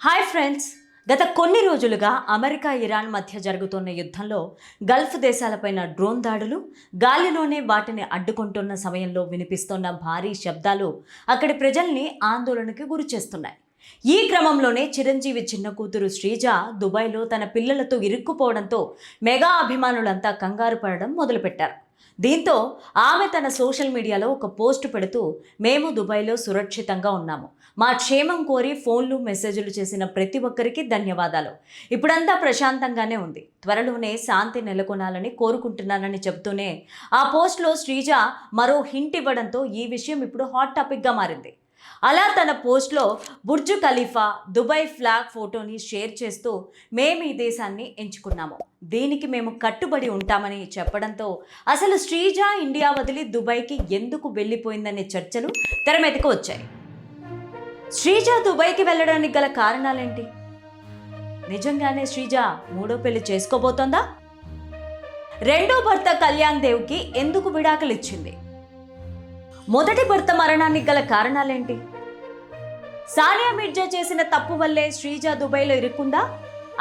Hi friends. గత కొన్ని రోజులుగా అమెరికా ఇరాన్ మధ్య జరుగుతున్న యుద్ధంలో గల్ఫ్ దేశాలపైన డ్రోన్ దాడులు, గాలిలోనే వాటిని అడ్డుకుంటున్న సమయంలో వినిపిస్తున్న భారీ శబ్దాలు అక్కడి ప్రజల్ని ఆందోళనకి గురిచేస్తున్నాయి. ఈ క్రమంలోనే చిరంజీవి చిన్న కూతురు శ్రీజ దుబాయ్లో తన పిల్లలతో ఇరుక్కుపోవడంతో మెగా అభిమానులంతా కంగారు పడడం మొదలుపెట్టారు. దీంతో ఆమె తన సోషల్ మీడియాలో ఒక పోస్ట్ పెడుతూ, మేము దుబాయ్లో సురక్షితంగా ఉన్నాము, మా క్షేమం కోరి ఫోన్లు మెసేజ్లు చేసిన ప్రతి ఒక్కరికి ధన్యవాదాలు, ఇప్పుడంతా ప్రశాంతంగానే ఉంది, త్వరలోనే శాంతి నెలకొనాలని కోరుకుంటున్నానని చెబుతూనే ఆ పోస్ట్లో శ్రీజ మరో హింట్ ఇవ్వడంతో ఈ విషయం ఇప్పుడు హాట్ టాపిక్గా మారింది. అలా తన పోస్ట్లో బుర్జ్ ఖలీఫా, దుబాయ్ ఫ్లాగ్ ఫోటోని షేర్ చేస్తూ, మేము ఈ దేశాన్ని ఎంచుకున్నాము, దీనికి మేము కట్టుబడి ఉంటామని చెప్పడంతో అసలు శ్రీజ ఇండియా వదిలి దుబాయ్కి ఎందుకు వెళ్ళిపోయిందనే చర్చలు తెర మీదకు వచ్చాయి. శ్రీజ దుబాయ్కి వెళ్ళడానికి గల కారణాలేంటి? నిజంగానే శ్రీజ మూడో పెళ్లి చేసుకోబోతోందా? రెండో భర్త కళ్యాణ్ దేవ్కి ఎందుకు విడాకులు ఇచ్చింది? మొదటి భర్త మరణానికి గల కారణాలేంటి? సానియా మిర్జా చేసిన తప్పు వల్లే శ్రీజ దుబాయ్లో ఇరుక్కుందా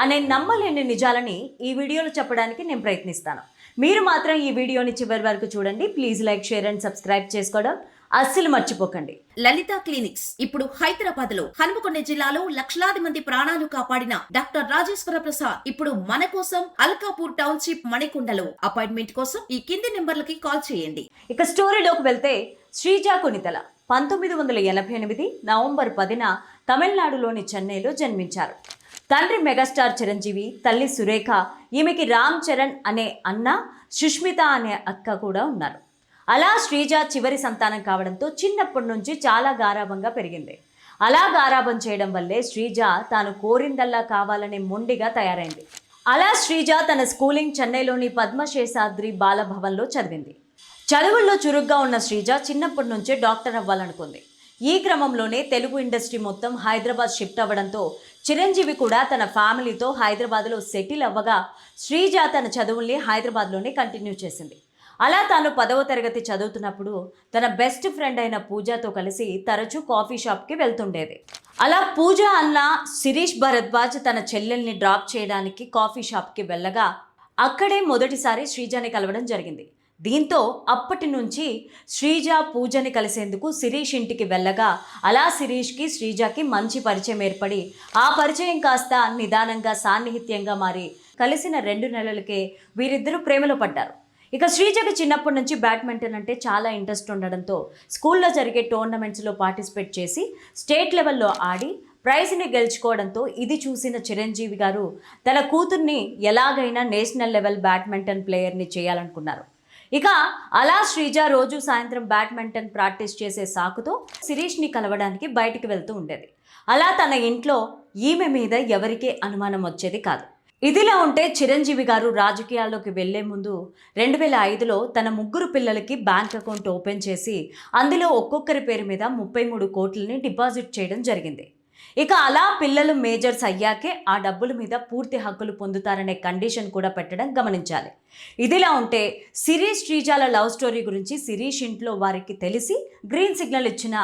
అనే నమ్మలేని నిజాలని ఈ వీడియోలో చెప్పడానికి నేను ప్రయత్నిస్తాను. మీరు మాత్రం ఈ వీడియోని చివరి వరకు చూడండి. Please like, share and subscribe చేసుకోవడం అస్సలు మర్చిపోకండి. లలిత క్లినిక్స్ ఇప్పుడు హైదరాబాద్ లో, హనుమకొండ జిల్లాలో లక్షలాది మంది ప్రాణాలు కాపాడిన డాక్టర్ రాజేశ్వర ప్రసాద్ ఇప్పుడు మన కోసం అల్కాపూర్ టౌన్షిప్ మణికొండలో. అపాయింట్మెంట్ కోసం ఈ కింది నెంబర్లకి కాల్ చేయండి. ఇక స్టోరీలోకి వెళ్తే, శ్రీజ కొనితల 1988 నవంబర్ 10న తమిళనాడులోని చెన్నైలో జన్మించారు. తండ్రి మెగాస్టార్ చిరంజీవి, తల్లి సురేఖ, ఈమెకి రామ్ చరణ్ అనే అన్న, సుష్మిత అనే అక్క కూడా ఉన్నారు. అలా శ్రీజ చివరి సంతానం కావడంతో చిన్నప్పటి నుంచి చాలా గారాబంగా పెరిగింది. అలా గారాబం చేయడం వల్లే శ్రీజ తాను కోరిందల్లా కావాలనే మొండిగా తయారైంది. అలా శ్రీజ తన స్కూలింగ్ చెన్నైలోని పద్మశేషాద్రి బాలభవన్లో చదివింది. చదువుల్లో చురుగ్గా ఉన్న శ్రీజ చిన్నప్పటి నుంచే డాక్టర్ అవ్వాలనుకుంది. ఈ క్రమంలోనే తెలుగు ఇండస్ట్రీ మొత్తం హైదరాబాద్ షిఫ్ట్ అవ్వడంతో చిరంజీవి కూడా తన ఫ్యామిలీతో హైదరాబాద్లో సెటిల్ అవ్వగా శ్రీజ తన చదువుల్ని హైదరాబాద్లోనే కంటిన్యూ చేసింది. అలా తాను 10వ తరగతి చదువుతున్నప్పుడు తన బెస్ట్ ఫ్రెండ్ అయిన పూజతో కలిసి తరచూ కాఫీ షాప్కి వెళ్తుండేది. అలా పూజ అన్న శిరీష్ భరద్వాజ్ తన చెల్లెల్ని డ్రాప్ చేయడానికి కాఫీ షాప్కి వెళ్ళగా అక్కడే మొదటిసారి శ్రీజని కలవడం జరిగింది. దీంతో అప్పటి నుంచి శ్రీజ పూజని కలిసేందుకు శిరీష్ ఇంటికి వెళ్ళగా అలా శిరీష్కి శ్రీజకి మంచి పరిచయం ఏర్పడి ఆ పరిచయం కాస్త నిదానంగా సాన్నిహిత్యంగా మారి కలిసిన 2 నెలలకే వీరిద్దరూ ప్రేమలో పడ్డారు. ఇక శ్రీజకి చిన్నప్పటి నుంచి బ్యాడ్మింటన్ అంటే చాలా ఇంట్రెస్ట్ ఉండడంతో స్కూల్లో జరిగే టోర్నమెంట్స్లో పార్టిసిపేట్ చేసి స్టేట్ లెవెల్లో ఆడి ప్రైజ్ని గెలుచుకోవడంతో ఇది చూసిన చిరంజీవి గారు తన కూతుర్ని ఎలాగైనా నేషనల్ లెవెల్ బ్యాడ్మింటన్ ప్లేయర్ని చేయాలనుకున్నారు. ఇక అలా శ్రీజ రోజు సాయంత్రం బ్యాడ్మింటన్ ప్రాక్టీస్ చేసే సాకుతో శిరీష్ని కలవడానికి బయటికి వెళ్తూ ఉండేది. అలా తన ఇంట్లో ఈమె మీద ఎవరికీ అనుమానం వచ్చేది కాదు. ఇదిలా ఉంటే చిరంజీవి గారు రాజకీయాల్లోకి వెళ్లే ముందు 2005లో తన 3 పిల్లలకి బ్యాంక్ అకౌంట్ ఓపెన్ చేసి అందులో ఒక్కొక్కరి పేరు మీద 33 కోట్లని డిపాజిట్ చేయడం జరిగింది. ఇక అలా పిల్లలు మేజర్స్ అయ్యాకే ఆ డబ్బుల మీద పూర్తి హక్కులు పొందుతారనే కండిషన్ కూడా పెట్టడం గమనించాలి. ఇదిలా ఉంటే శిరీష్ శ్రీజాల లవ్ స్టోరీ గురించి శిరీష్ ఇంట్లో వారికి తెలిసి గ్రీన్ సిగ్నల్ ఇచ్చిన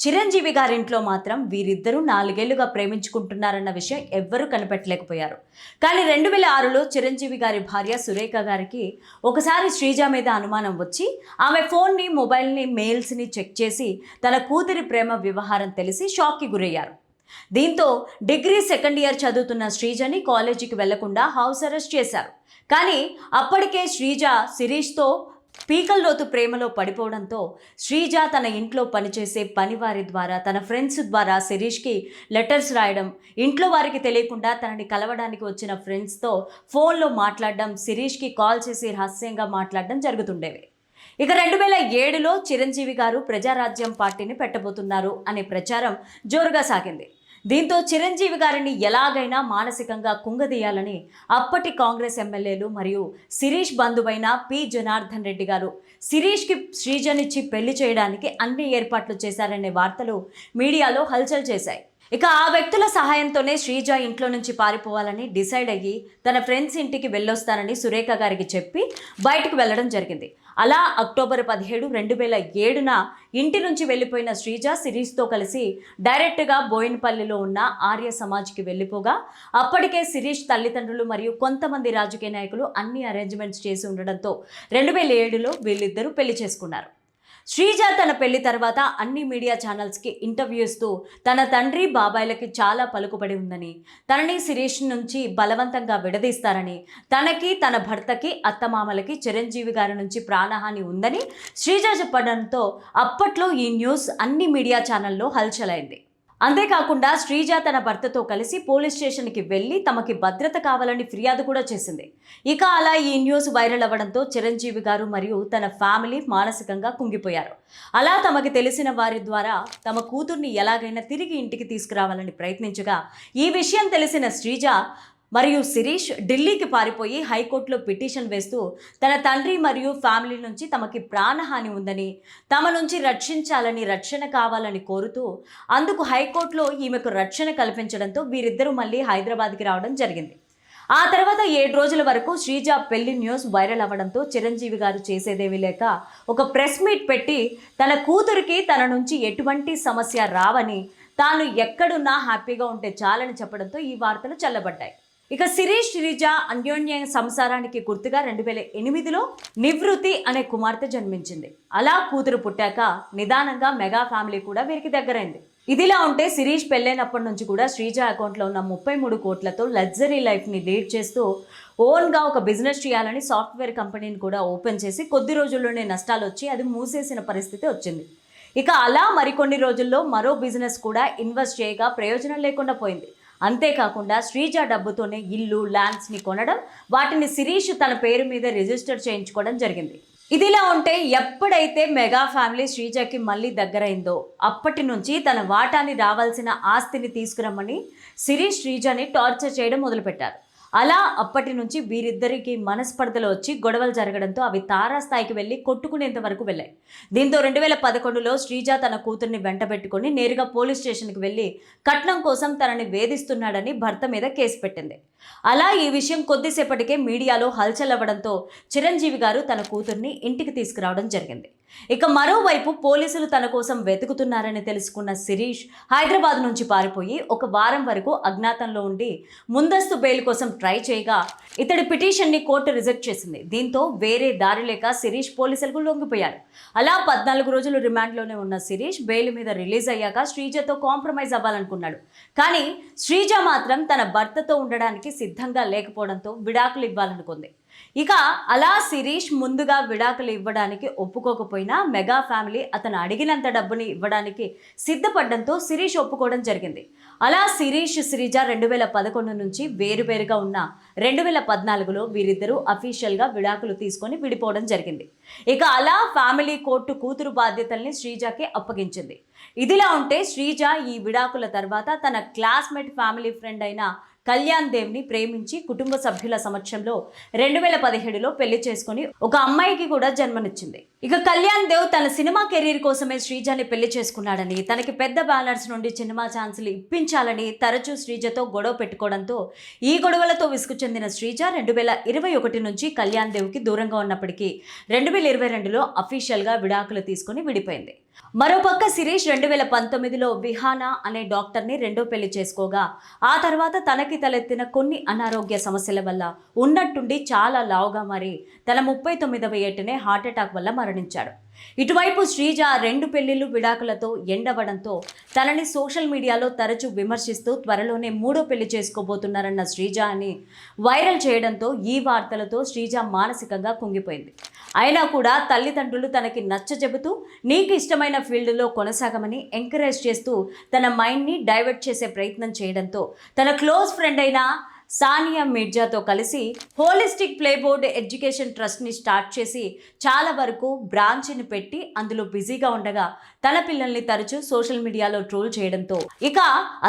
చిరంజీవి గారింట్లో మాత్రం వీరిద్దరూ 4 ఏళ్లుగా ప్రేమించుకుంటున్నారన్న విషయం ఎవ్వరూ కనిపెట్టలేకపోయారు. కానీ 2006లో చిరంజీవి గారి భార్య సురేఖ గారికి ఒకసారి శ్రీజ మీద అనుమానం వచ్చి ఆమె ఫోన్ని, మొబైల్ని, మెయిల్స్ని చెక్ చేసి తన కూతురి ప్రేమ వ్యవహారం తెలిసి షాక్కి గురయ్యారు. దీంతో డిగ్రీ 2nd ఇయర్ చదువుతున్న శ్రీజని కాలేజీకి వెళ్లకుండా హౌస్ అరెస్ట్ చేశారు. కానీ అప్పటికే శ్రీజ శిరీష్తో పీకల్లోతు ప్రేమలో పడిపోవడంతో శ్రీజ తన ఇంట్లో పనిచేసే పనివారి ద్వారా, తన ఫ్రెండ్స్ ద్వారా శిరీష్కి లెటర్స్ రాయడం, ఇంట్లో వారికి తెలియకుండా తనని కలవడానికి వచ్చిన ఫ్రెండ్స్తో ఫోన్లో మాట్లాడడం, శిరీష్కి కాల్ చేసి రహస్యంగా మాట్లాడడం జరుగుతుండేవి. ఇక 2007లో చిరంజీవి గారు ప్రజారాజ్యం పార్టీని పెట్టబోతున్నారు అనే ప్రచారం జోరుగా సాగింది. దీంతో చిరంజీవి గారిని ఎలాగైనా మానసికంగా కుంగదీయాలని అప్పటి కాంగ్రెస్ ఎమ్మెల్యేలు మరియు శిరీష్ బంధువైన పి జనార్దన్ రెడ్డి గారు శిరీష్కి శ్రీజనిచ్చి పెళ్లి చేయడానికి అన్ని ఏర్పాట్లు చేశారనే వార్తలు మీడియాలో హల్చల్ చేశాయి. ఇక ఆ వ్యక్తుల సహాయంతోనే శ్రీజ ఇంట్లో నుంచి పారిపోవాలని డిసైడ్ అయ్యి తన ఫ్రెండ్స్ ఇంటికి వెళ్ళొస్తానని సురేఖ గారికి చెప్పి బయటకు వెళ్ళడం జరిగింది. అలా అక్టోబర్ 17, 2007న ఇంటి నుంచి వెళ్ళిపోయిన శ్రీజ శిరీష్తో కలిసి డైరెక్ట్గా బోయినపల్లిలో ఉన్న ఆర్య సమాజ్కి వెళ్ళిపోగా అప్పటికే శిరీష్ తల్లిదండ్రులు మరియు కొంతమంది రాజకీయ నాయకులు అన్ని అరేంజ్మెంట్స్ చేసి ఉండడంతో 2007లో వీళ్ళిద్దరూ పెళ్లి చేసుకున్నారు. శ్రీజ తన పెళ్లి తర్వాత అన్ని మీడియా ఛానల్స్కి ఇంటర్వ్యూ ఇస్తూ తన తండ్రి బాబాయ్లకి చాలా పలుకుబడి ఉందని, తనని శిరీష్ నుంచి బలవంతంగా విడదీస్తారని, తనకి తన భర్తకి అత్తమామలకి చిరంజీవి గారి నుంచి ప్రాణహాని ఉందని శ్రీజ చెప్పడంతో అప్పట్లో ఈ న్యూస్ అన్ని మీడియా ఛానల్లో హల్చలైంది. అంతేకాకుండా శ్రీజ తన భర్తతో కలిసి పోలీస్ స్టేషన్కి వెళ్ళి తమకి భద్రత కావాలని ఫిర్యాదు కూడా చేసింది. ఇక అలా ఈ న్యూస్ వైరల్ అవ్వడంతో చిరంజీవి గారు మరియు తన ఫ్యామిలీ మానసికంగా కుంగిపోయారు. అలా తమకి తెలిసిన వారి ద్వారా తమ కూతుర్ని ఎలాగైనా తిరిగి ఇంటికి తీసుకురావాలని ప్రయత్నించగా ఈ విషయం తెలిసిన శ్రీజ మరియు శిరీష్ ఢిల్లీకి పారిపోయి హైకోర్టులో పిటిషన్ వేస్తూ తన తండ్రి మరియు ఫ్యామిలీ నుంచి తమకి ప్రాణహాని ఉందని, తమ నుంచి రక్షించాలని, రక్షణ కావాలని కోరుతూ అందుకు హైకోర్టులో ఈమెకు రక్షణ కల్పించడంతో వీరిద్దరూ మళ్ళీ హైదరాబాద్కి రావడం జరిగింది. ఆ తర్వాత 7 రోజుల వరకు శ్రీజ పెళ్లి న్యూస్ వైరల్ అవ్వడంతో చిరంజీవి గారు చేసేదేమీ లేక ఒక ప్రెస్ మీట్ పెట్టి తన కూతురికి తన నుంచి ఎటువంటి సమస్య రావని, తాను ఎక్కడున్నా హ్యాపీగా ఉంటే చాలని చెప్పడంతో ఈ వార్తలు చల్లబడ్డాయి. ఇక శిరీష్ శ్రీజ అన్యోన్య సంసారానికి గుర్తుగా 2008లో నివృత్తి అనే కుమార్తె జన్మించింది. అలా కూతురు పుట్టాక నిదానంగా మెగా ఫ్యామిలీ కూడా వీరికి దగ్గరైంది. ఇదిలా ఉంటే శిరీష్ పెళ్ళైనప్పటి నుంచి కూడా శ్రీజ అకౌంట్లో ఉన్న 33 కోట్లతో లగ్జరీ లైఫ్ని లీడ్ చేస్తూ ఓన్గా ఒక బిజినెస్ చేయాలని సాఫ్ట్వేర్ కంపెనీని కూడా ఓపెన్ చేసి కొద్ది రోజుల్లోనే నష్టాలు వచ్చి అది మూసేసిన పరిస్థితి వచ్చింది. ఇక అలా మరికొన్ని రోజుల్లో మరో బిజినెస్ కూడా ఇన్వెస్ట్ చేయగా ప్రయోజనం లేకుండా పోయింది. అంతేకాకుండా శ్రీజ డబ్బుతోనే ఇల్లు, ల్యాండ్స్ని కొనడం, వాటిని శిరీష్ తన పేరు మీద రిజిస్టర్ చేయించుకోవడం జరిగింది. ఇదిలా ఉంటే ఎప్పుడైతే మెగా ఫ్యామిలీ శ్రీజకి మళ్ళీ దగ్గరైందో అప్పటి నుంచి తన వాటాని రావాల్సిన ఆస్తిని తీసుకురమ్మని శిరీష్ శ్రీజని టార్చర్ చేయడం మొదలుపెట్టారు. అలా అప్పటి నుంచి వీరిద్దరికి మనస్పర్ధలు వచ్చి గొడవలు జరగడంతో అవి తారాస్థాయికి వెళ్ళి కొట్టుకునేంత వరకు వెళ్ళాయి. దీంతో 2011లో శ్రీజ తన కూతుర్ని వెంటబెట్టుకొని నేరుగా పోలీస్ స్టేషన్కి వెళ్ళి కట్నం కోసం తనని వేధిస్తున్నాడని భర్త మీద కేసు పెట్టింది. అలా ఈ విషయం కొద్దిసేపటికే మీడియాలో హల్చల్ అవ్వడంతో చిరంజీవి గారు తన కూతుర్ని ఇంటికి తీసుకురావడం జరిగింది. ఇక మరోవైపు పోలీసులు తన కోసం వెతుకుతున్నారని తెలుసుకున్న శిరీష్ హైదరాబాద్ నుంచి పారిపోయి ఒక వారం వరకు అజ్ఞాతంలో ఉండి ముందస్తు బెయిల్ కోసం ట్రై చేయగా ఇతడి పిటిషన్ని కోర్టు రిజెక్ట్ చేసింది. దీంతో వేరే దారి లేక శిరీష్ పోలీసులకు లొంగిపోయారు. అలా 14 రోజులు రిమాండ్లోనే ఉన్న శిరీష్ బెయిల్ మీద రిలీజ్ అయ్యాక శ్రీజతో కాంప్రమైజ్ అవ్వాలనుకున్నాడు. కానీ శ్రీజ మాత్రం తన భర్తతో ఉండడానికి సిద్ధంగా లేకపోవడంతో విడాకులు ఇవ్వాలనుకుంది. ఇక అలా శిరీష్ ముందుగా విడాకులు ఇవ్వడానికి ఒప్పుకోకపోయినా మెగా ఫ్యామిలీ అతను అడిగినంత డబ్బుని ఇవ్వడానికి సిద్ధపడడంతో శిరీష్ ఒప్పుకోవడం జరిగింది. అలా శిరీష్ శ్రీజ 2011 నుంచి వేరువేరుగా ఉన్న 2014లో వీరిద్దరూ అఫీషియల్గా విడాకులు తీసుకొని విడిపోవడం జరిగింది. ఇక అలా ఫ్యామిలీ కోర్టు కూతురు బాధ్యతల్ని శ్రీజకి అప్పగించింది. ఇదిలా ఉంటే శ్రీజ ఈ విడాకుల తర్వాత తన క్లాస్మేట్ ఫ్యామిలీ ఫ్రెండ్ అయిన కళ్యాణ్ దేవ్ని ప్రేమించి కుటుంబ సభ్యుల సమక్షంలో 2017లో పెళ్లి చేసుకుని ఒక అమ్మాయికి కూడా జన్మనిచ్చింది. ఇక కళ్యాణ్ దేవ్ తన సినిమా కెరీర్ కోసమే శ్రీజని పెళ్లి చేసుకున్నాడని, తనకి పెద్ద బ్యానర్స్ నుండి సినిమా ఛాన్సులు ఇప్పించాలని తరచూ శ్రీజతో గొడవ పెట్టుకోవడంతో ఈ గొడవలతో విసుగు చెందిన శ్రీజ 2021 నుంచి కళ్యాణ్ దేవ్కి దూరంగా ఉన్నప్పటికీ 2022లో అఫీషియల్గా విడాకులు తీసుకుని విడిపోయింది. మరోపక్క శిరీష్ 2019లో విహానా అనే డాక్టర్ని రెండో పెళ్లి చేసుకోగా ఆ తర్వాత తనకి తలెత్తిన కొన్ని అనారోగ్య సమస్యల వల్ల ఉన్నట్టుండి చాలా లావుగా మారి తన 39వ ఏటనే హార్ట్అటాక్ వల్ల మరణించాడు. ఇటువైపు శ్రీజ 2 పెళ్లిళ్లు విడాకులతో ఎండవడంతో తనని సోషల్ మీడియాలో తరచూ విమర్శిస్తూ త్వరలోనే 3వ పెళ్లి చేసుకోబోతున్నారన్న శ్రీజ అని వైరల్ చేయడంతో ఈ వార్తలతో శ్రీజ మానసికంగా కుంగిపోయింది. అయినా కూడా తల్లిదండ్రులు తనకి నచ్చజెబుతూ నీకు ఇష్టమైన ఫీల్డ్లో కొనసాగమని ఎంకరేజ్ చేస్తూ తన మైండ్ని డైవర్ట్ చేసే ప్రయత్నం చేయడంతో తన క్లోజ్ ఫ్రెండ్ అయిన సానియా మిర్జాతో కలిసి హోలిస్టిక్ ప్లేబోర్డ్ ఎడ్యుకేషన్ ట్రస్ట్ని స్టార్ట్ చేసి చాలా వరకు బ్రాంచ్ని పెట్టి అందులో బిజీగా ఉండగా తన పిల్లల్ని తరచూ సోషల్ మీడియాలో ట్రోల్ చేయడంతో ఇక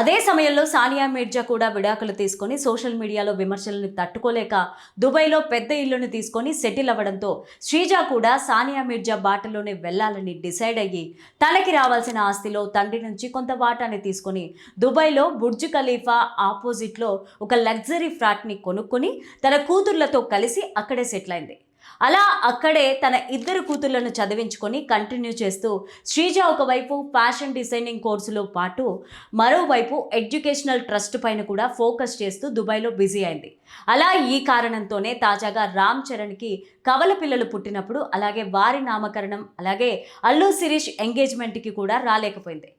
అదే సమయంలో సానియా మిర్జా కూడా విడాకులు తీసుకొని సోషల్ మీడియాలో విమర్శలను తట్టుకోలేక దుబాయ్లో పెద్ద ఇల్లుని తీసుకొని సెటిల్ అవ్వడంతో శ్రీజ కూడా సానియా మిర్జా బాటలోనే వెళ్లాలని డిసైడ్ అయ్యి తనకి రావాల్సిన ఆస్తిలో తండ్రి నుంచి కొంత వాటాని తీసుకొని దుబాయ్లో బుర్జ్ ఖలీఫా ఆపోజిట్లో ఒక లగ్జరీ ఫ్లాట్ని కొనుక్కొని తన కూతుర్లతో కలిసి అక్కడే సెటిల్ అయింది. అలా అక్కడే తన ఇద్దరు కూతుళ్లను చదివించుకొని కంటిన్యూ చేస్తూ శ్రీజ ఒకవైపు ఫ్యాషన్ డిజైనింగ్ కోర్సులో పాటు మరోవైపు ఎడ్యుకేషనల్ ట్రస్ట్ పైన కూడా ఫోకస్ చేస్తూ దుబాయ్లో బిజీ అయింది. అలా ఈ కారణంతోనే తాజాగా రామ్ చరణ్కి కవల పిల్లలు పుట్టినప్పుడు అలాగే వారి నామకరణం అలాగే అల్లు శిరీష్ ఎంగేజ్మెంట్కి కూడా రాలేకపోయింది.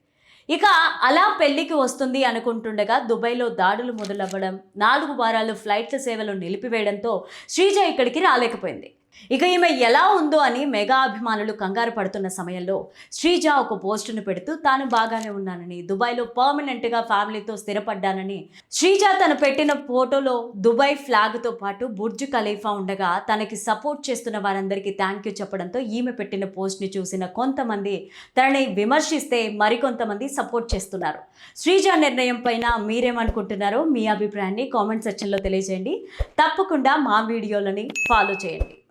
ఇక అలా పెళ్లికి వస్తుంది అనుకుంటుండగా దుబాయ్లో దాడులు మొదలవ్వడం, 4 వారాలు ఫ్లైట్ల సేవలు నిలిపివేయడంతో శ్రీజ ఇక్కడికి రాలేకపోయింది. ఇక ఈమె ఎలా ఉందో అని మెగా అభిమానులు కంగారు పడుతున్న సమయంలో శ్రీజ ఒక పోస్టును పెడుతూ తాను బాగానే ఉన్నానని, దుబాయ్లో పర్మనెంట్గా ఫ్యామిలీతో స్థిరపడ్డానని, శ్రీజ తను పెట్టిన ఫోటోలో దుబాయ్ ఫ్లాగ్తో పాటు బుర్జ్ ఖలీఫా ఉండగా తనకి సపోర్ట్ చేస్తున్న వారందరికీ థ్యాంక్ యూ చెప్పడంతో ఈమె పెట్టిన పోస్ట్ని చూసిన కొంతమంది తనని విమర్శిస్తే మరికొంతమంది సపోర్ట్ చేస్తున్నారు. శ్రీజ నిర్ణయం పైన మీరేమనుకుంటున్నారో మీ అభిప్రాయాన్ని కామెంట్ సెక్షన్లో తెలియజేయండి. తప్పకుండా మా వీడియోలని ఫాలో చేయండి.